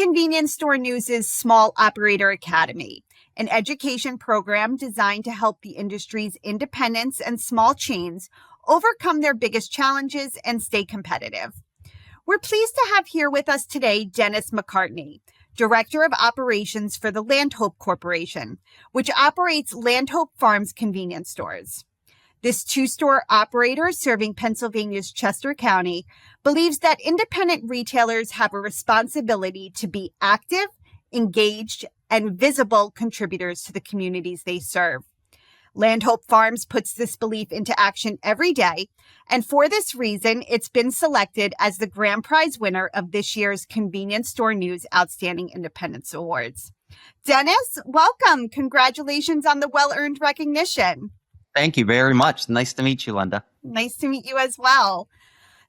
Convenience Store News' Small Operator Academy, an education program designed to help the industry's independents and small chains overcome their biggest challenges and stay competitive. We're pleased to have here with us today Dennis McCartney, Director of Operations for the Landhope Corporation, which operates Landhope Farms convenience stores. This two-store operator serving Pennsylvania's Chester County believes that independent retailers have a responsibility to be active, engaged, and visible contributors to the communities they serve. Landhope Farms puts this belief into action every day, and for this reason, it's been selected as the grand prize winner of this year's Convenience Store News Outstanding Independence Awards. Dennis, welcome. Congratulations on the well-earned recognition. Thank you very much. Nice to meet you, Linda. Nice to meet you as well.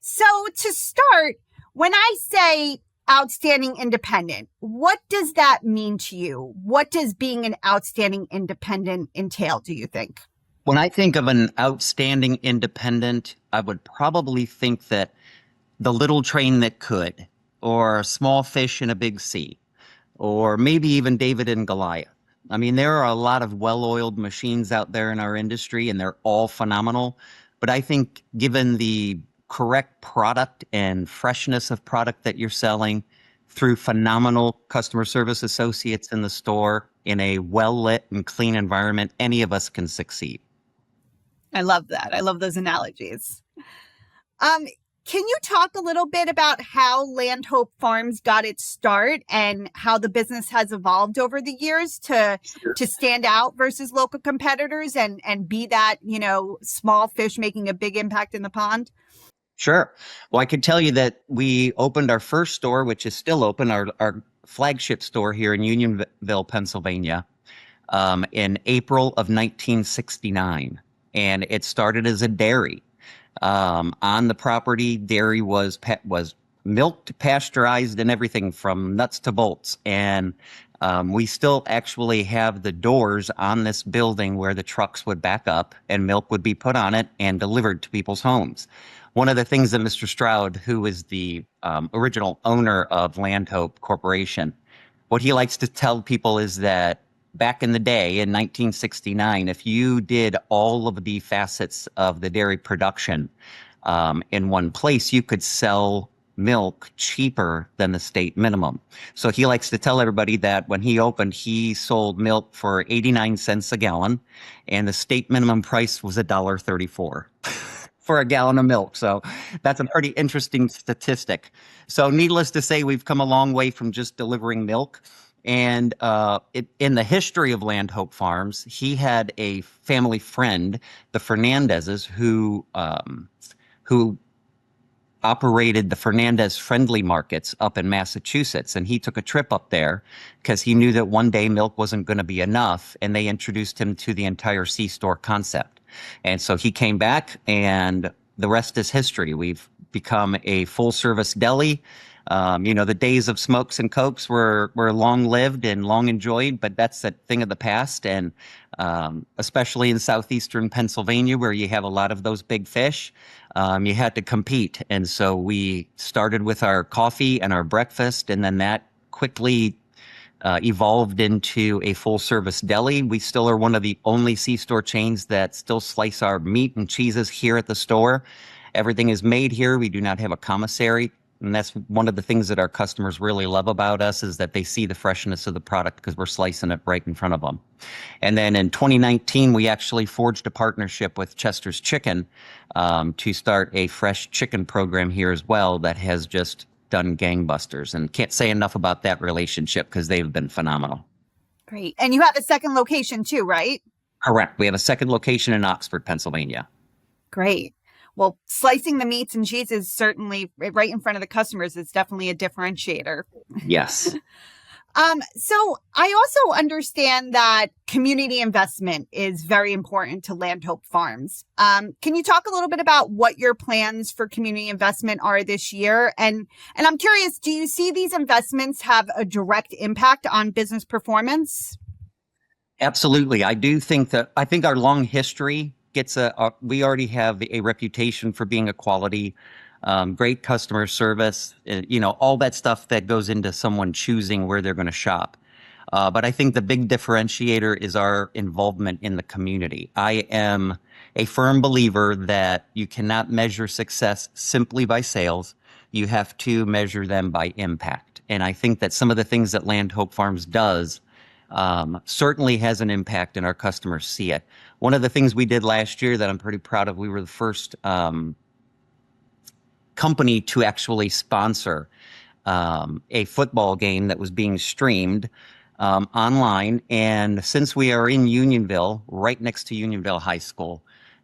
So to start, when I say outstanding independent, what does that mean to you? What does being an outstanding independent entail, do you think? When I think of an outstanding independent, I would probably think that the little train that could, or small fish in a big sea, or maybe even David and Goliath. I mean, there are a lot of well-oiled machines out there in our industry, and they're all phenomenal. But I think given the correct product and freshness of product that you're selling through phenomenal customer service associates in the store in a well-lit and clean environment, any of us can succeed. I love that. I love those analogies. Can you talk a little bit about how Landhope Farms got its start and how the business has evolved over the years to stand out versus local competitors and be that, small fish making a big impact in the pond? Sure. Well, I could tell you that we opened our first store, which is still open, our flagship store here in Unionville, Pennsylvania, in April of 1969. And it started as a dairy. On the property, dairy was milked, pasteurized, and everything from nuts to bolts. And we still actually have the doors on this building where the trucks would back up and milk would be put on it and delivered to people's homes. One of the things that Mr. Stroud, who is the original owner of Landhope Corporation, what he likes to tell people is that back in the day, in 1969, if you did all of the facets of the dairy production in one place, you could sell milk cheaper than the state minimum. So he likes to tell everybody that when he opened, he sold milk for 89 cents a gallon, and the state minimum price was $1.34 for a gallon of milk. So that's a pretty interesting statistic. So needless to say, we've come a long way from just delivering milk. And in the history of Landhope Farms, he had a family friend, the Fernandezes, who operated the Fernandez Friendly Markets up in Massachusetts. And he took a trip up there because he knew that one day milk wasn't going to be enough. And they introduced him to the entire C-store concept. And so he came back, and the rest is history. We've become a full-service deli. The days of smokes and cokes were long-lived and long enjoyed, but that's a thing of the past. And especially in southeastern Pennsylvania, where you have a lot of those big fish, you had to compete. And so we started with our coffee and our breakfast, and then that quickly evolved into a full-service deli. We still are one of the only C-store chains that still slice our meat and cheeses here at the store. Everything is made here. We do not have a commissary. And that's one of the things that our customers really love about us, is that they see the freshness of the product because we're slicing it right in front of them. And then in 2019, we actually forged a partnership with Chester's Chicken to start a fresh chicken program here as well that has just done gangbusters. And can't say enough about that relationship because they've been phenomenal. Great. And you have a second location too, right? Correct. We have a second location in Oxford, Pennsylvania. Great. Well, slicing the meats and cheeses certainly right in front of the customers is definitely a differentiator. Yes. So I also understand that community investment is very important to Landhope Farms. Can you talk a little bit about what your plans for community investment are this year? And I'm curious, do you see these investments have a direct impact on business performance? Absolutely. I think our long history we already have a reputation for being a quality great customer service, all that stuff that goes into someone choosing where they're going to shop. But I think the big differentiator is our involvement in the community. I am a firm believer that you cannot measure success simply by sales. You have to measure them by impact. And I think that some of the things that Land Hope Farms does certainly has an impact, and our customers see it. One of the things we did last year that I'm pretty proud of, we were the first company to actually sponsor a football game that was being streamed online. And since we are in Unionville, right next to Unionville High School,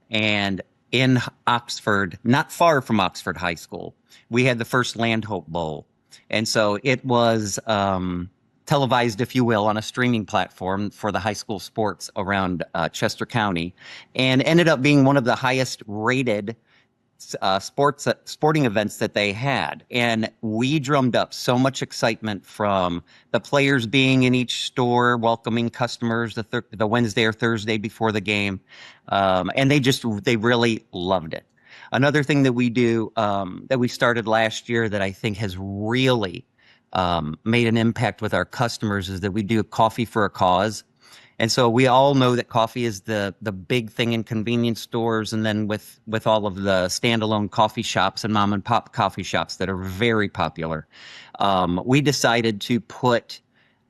and in Oxford, not far from Oxford High School, we had the first Land Hope Bowl. And so it was televised, if you will, on a streaming platform for the high school sports around Chester County, and ended up being one of the highest rated sporting events that they had. And we drummed up so much excitement from the players being in each store, welcoming customers the Wednesday or Thursday before the game. And they really loved it. Another thing that we do, that we started last year that I think has really made an impact with our customers, is that we do a Coffee for a Cause. And so we all know that coffee is the big thing in convenience stores, and then with all of the standalone coffee shops and mom and pop coffee shops that are very popular. We decided to put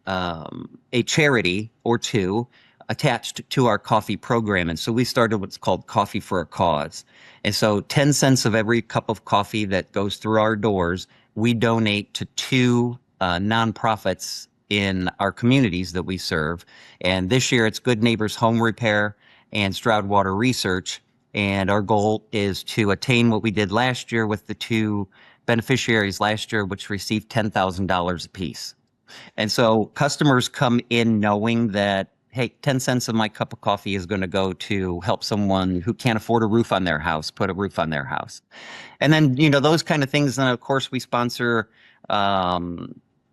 a charity or two attached to our coffee program. And so we started what's called Coffee for a Cause. And so 10 cents of every cup of coffee that goes through our doors, we donate to two nonprofits in our communities that we serve. And this year it's Good Neighbors Home Repair and Stroud Water Research. And our goal is to attain what we did last year with the two beneficiaries last year, which received $10,000 apiece. And so customers come in knowing that, hey, 10 cents of my cup of coffee is going to go to help someone who can't afford a roof on their house, put a roof on their house. And then, those kind of things. And of course, we sponsor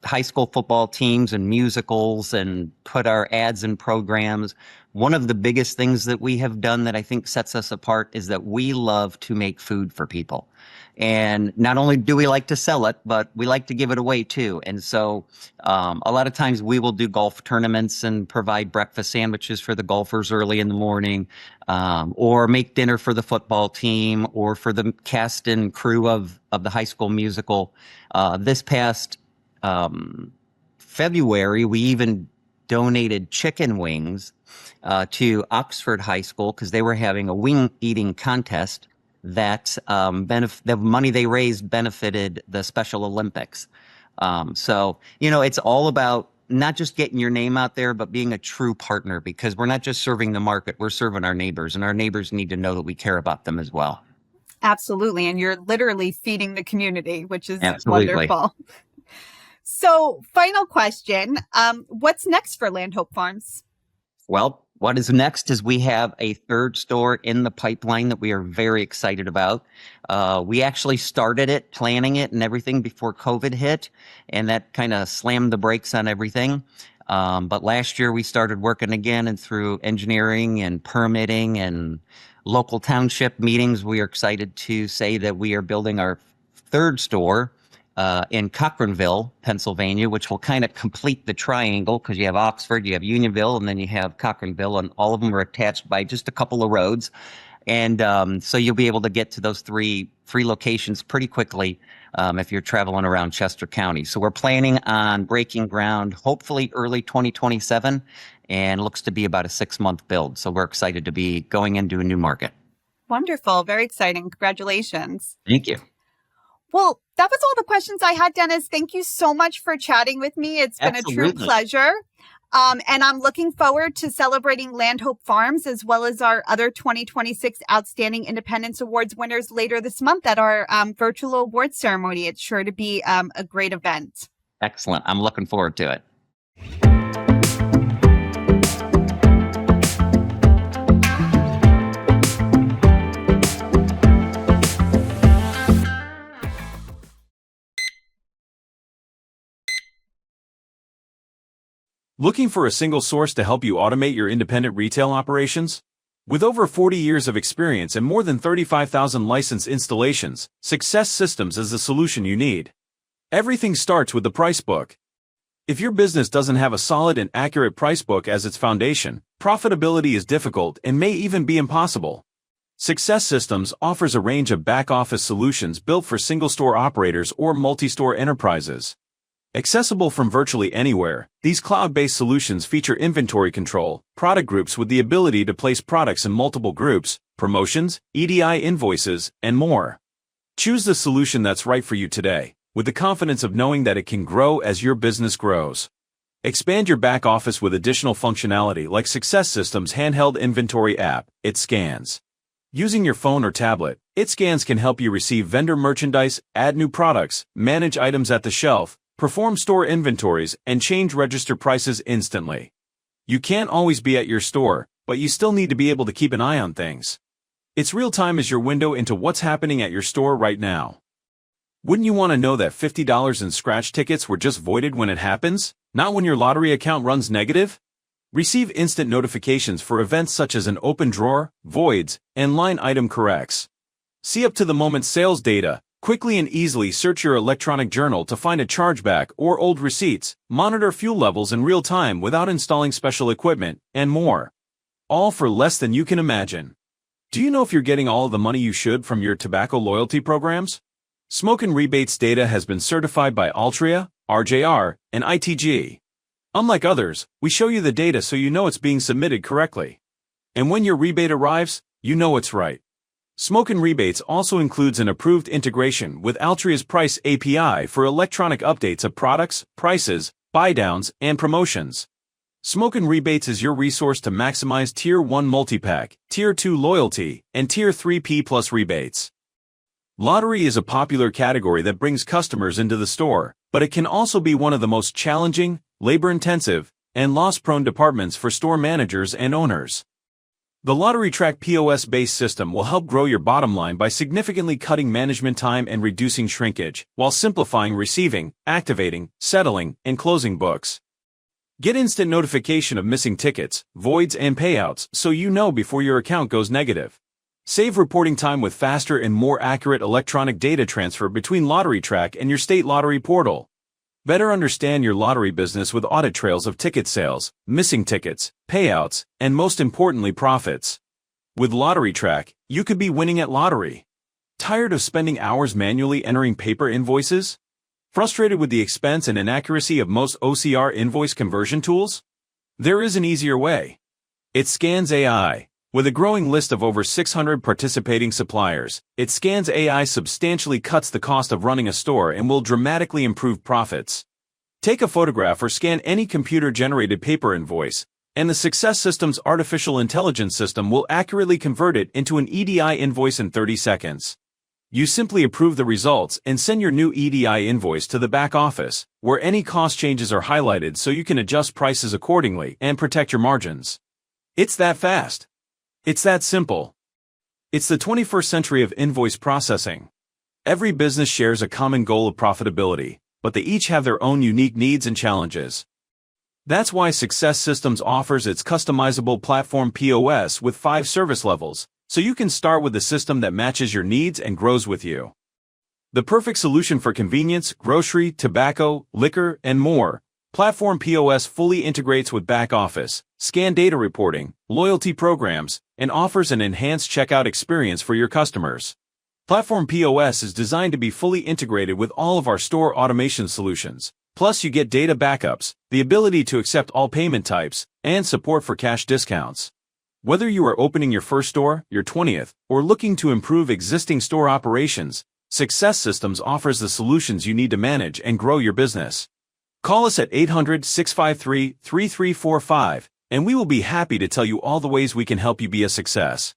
high school football teams and musicals and put our ads and programs. One of the biggest things that we have done that I think sets us apart is that we love to make food for people. And not only do we like to sell it, but we like to give it away too. And so a lot of times we will do golf tournaments and provide breakfast sandwiches for the golfers early in the morning, or make dinner for the football team or for the cast and crew of the high school musical. This past February, we even donated chicken wings to Oxford High School because they were having a wing eating contest that the money they raised benefited the Special Olympics. So, it's all about not just getting your name out there, but being a true partner, because we're not just serving the market, we're serving our neighbors, and our neighbors need to know that we care about them as well. Absolutely. And you're literally feeding the community, which is Absolutely wonderful. So, final question. What's next for Land Hope Farms? Well, what is next is we have a third store in the pipeline that we are very excited about. We actually started it, planning it and everything before COVID hit, and that kind of slammed the brakes on everything. But last year we started working again, and through engineering and permitting and local township meetings, we are excited to say that we are building our third store in Cochranville, Pennsylvania, which will kind of complete the triangle, because you have Oxford, you have Unionville, and then you have Cochranville, and all of them are attached by just a couple of roads. And so you'll be able to get to those three locations pretty quickly if you're traveling around Chester County. So we're planning on breaking ground hopefully early 2027, and looks to be about a 6-month build. So we're excited to be going into a new market. Wonderful. Very exciting. Congratulations. Thank you. Well, that was all the questions I had, Dennis. Thank you so much for chatting with me. It's been Absolutely. a true pleasure. And I'm looking forward to celebrating Land Hope Farms as well as our other 2026 Outstanding Independence Awards winners later this month at our virtual awards ceremony. It's sure to be a great event. Excellent. I'm looking forward to it. Looking for a single source to help you automate your independent retail operations? With over 40 years of experience and more than 35,000 licensed installations, Success Systems is the solution you need. Everything starts with the price book. If your business doesn't have a solid and accurate price book as its foundation, profitability is difficult and may even be impossible. Success Systems offers a range of back-office solutions built for single-store operators or multi-store enterprises. Accessible from virtually anywhere, these cloud-based solutions feature inventory control, product groups with the ability to place products in multiple groups, promotions, EDI invoices, and more. Choose the solution that's right for you today, with the confidence of knowing that it can grow as your business grows. Expand your back office with additional functionality like Success Systems' handheld inventory app, ItScans. Using your phone or tablet, ItScans can help you receive vendor merchandise, add new products, manage items at the shelf, perform store inventories, and change register prices instantly. You can't always be at your store, but you still need to be able to keep an eye on things. It's real-time is your window into what's happening at your store right now. Wouldn't you want to know that $50 in scratch tickets were just voided when it happens, not when your lottery account runs negative? Receive instant notifications for events such as an open drawer, voids, and line item corrects. See up-to-the-moment sales data. Quickly and easily search your electronic journal to find a chargeback or old receipts, monitor fuel levels in real time without installing special equipment, and more. All for less than you can imagine. Do you know if you're getting all of the money you should from your tobacco loyalty programs? Smoke and Rebates data has been certified by Altria, RJR, and ITG. Unlike others, we show you the data so you know it's being submitted correctly. And when your rebate arrives, you know it's right. Smoke and Rebates also includes an approved integration with Altria's Price API for electronic updates of products, prices, buy-downs, and promotions. Smoke and Rebates is your resource to maximize Tier 1 multi-pack, Tier 2 loyalty, and Tier 3 P+ rebates. Lottery is a popular category that brings customers into the store, but it can also be one of the most challenging, labor-intensive, and loss-prone departments for store managers and owners. The LotteryTrack POS-based system will help grow your bottom line by significantly cutting management time and reducing shrinkage, while simplifying receiving, activating, settling, and closing books. Get instant notification of missing tickets, voids, and payouts so you know before your account goes negative. Save reporting time with faster and more accurate electronic data transfer between LotteryTrack and your state lottery portal. Better understand your lottery business with audit trails of ticket sales, missing tickets, payouts, and most importantly profits. With LotteryTrack, you could be winning at lottery. Tired of spending hours manually entering paper invoices? Frustrated with the expense and inaccuracy of most OCR invoice conversion tools? There is an easier way. ItScans AI. With a growing list of over 600 participating suppliers, ItScans AI substantially cuts the cost of running a store and will dramatically improve profits. Take a photograph or scan any computer-generated paper invoice, and the Success Systems artificial intelligence system will accurately convert it into an EDI invoice in 30 seconds. You simply approve the results and send your new EDI invoice to the back office, where any cost changes are highlighted so you can adjust prices accordingly and protect your margins. It's that fast. It's that simple. It's the 21st century of invoice processing. Every business shares a common goal of profitability, but they each have their own unique needs and challenges. That's why Success Systems offers its customizable platform POS with 5 service levels, so you can start with a system that matches your needs and grows with you. The perfect solution for convenience, grocery, tobacco, liquor, and more. Platform POS fully integrates with back office, scan data reporting, loyalty programs, and offers an enhanced checkout experience for your customers. Platform POS is designed to be fully integrated with all of our store automation solutions. Plus, you get data backups, the ability to accept all payment types, and support for cash discounts. Whether you are opening your first store, your 20th, or looking to improve existing store operations, Success Systems offers the solutions you need to manage and grow your business. Call us at 800-653-3345, and we will be happy to tell you all the ways we can help you be a success.